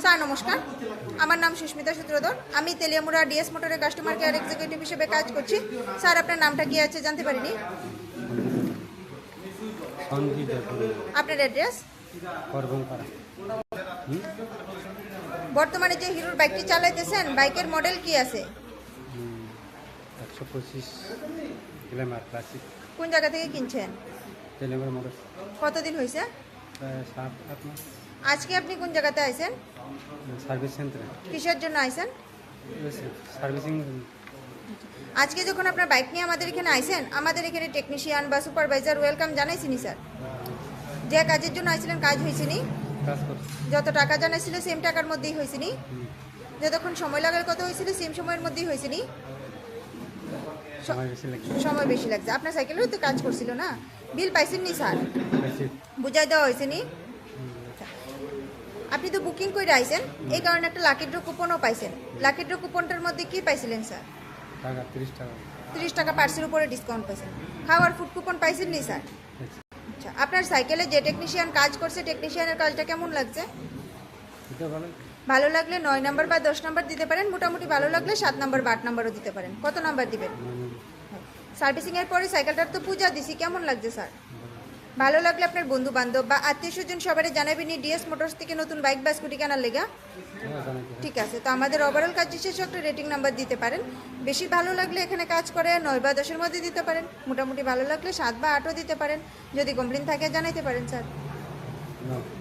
Sir নমস্কার, আমার নাম সুস্মিতা সূত্রধর। আমি তেলিয়ামুড়া ডিএস মোটরের কাস্টমার কেয়ার এক্সিকিউটিভ হিসেবে কাজ করছি। স্যার আপনার নামটা কি আছে জানতে পারিনি? আপনার অ্যাড্রেস? বর্তমানে যে হিরোর বাইকটি চালাইতেছেন, বাইকের মডেল কি আছে? 125 গ্ল্যামার ক্লাসিক। কোন জায়গা থেকে কিনছেন? তেলিয়ামুড়া মোটর। কতদিন হয়েছে? 7-8 মাস। আজকে আপনি কোন জায়গাতে আইছেন? সার্ভিস সেন্টারে। কিসের জন্য আইছেন? সার্ভিসিং। আজকে যখন আপনার বাইক নিয়ে আমাদের এখানে আইছেন, আমাদের এখানে টেকনিশিয়ান বা সুপারভাইজার ওয়েলকাম জানাইছিনি স্যার? যে কাজের জন্য আইছিলেন কাজ হয়েছিনি? যত টাকা জানাইছিল সেম টাকার মধ্যেই হয়েছিনি? যতক্ষণ সময় লাগার কথা হয়েছিল সেম সময়ের মধ্যেই হয়েছিনি? সময় বেশি লাগছে। আপনার সাইকেলেও তো কাজ করছিল না? বিল পাইছেন নি স্যার? বুঝাই দেওয়া হয়েছে নি? আপনি তো বুকিং করে আইছেন, এই কারণে একটা লাকি ড্র কুপনও পাইছেন। লাকি ড্র কুপনটার মধ্যে কি পাইছিলেন স্যার? 30 টাকা পার্সের উপরে ডিসকাউন্ট পাইছেন। খাওয়ার ফুড কুপন পাইছেন নি স্যার? আচ্ছা, আপনার সাইকেলে যে টেকনিশিয়ান কাজ করছে, টেকনিশিয়ানের কাজটা কেমন লাগছে? ভালো লাগলে 9 নাম্বার বা 10 নাম্বার দিতে পারেন। মোটামুটি ভালো লাগলে 7 নাম্বার বা 8 নাম্বারও দিতে পারেন। কত নাম্বার দিবেন? সার্ভিসিংয়ের পরে সাইকেলটার তো পূজা দিছি, কেমন লাগছে স্যার? ভালো লাগলে আপনার বন্ধু বান্ধব বা আত্মীয় স্বজন সবাই জানাবেন ডিএস মোটরস থেকে নতুন বাইক বা স্কুটি কেনার লেগা। ঠিক আছে, তো আমাদের ওভারঅল কাজ শেষে একটা রেটিং নাম্বার দিতে পারেন। বেশি ভালো লাগলে এখানে কাজ করে 9 বা 10-এর মধ্যে দিতে পারেন। মোটামুটি ভালো লাগলে 7 বা 8ও দিতে পারেন। যদি কমপ্লেন থাকে জানাইতে পারেন স্যার।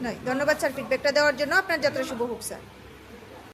নয়, ধন্যবাদ স্যার ফিডব্যাকটা দেওয়ার জন্য। আপনার যাত্রা শুভ হোক স্যার।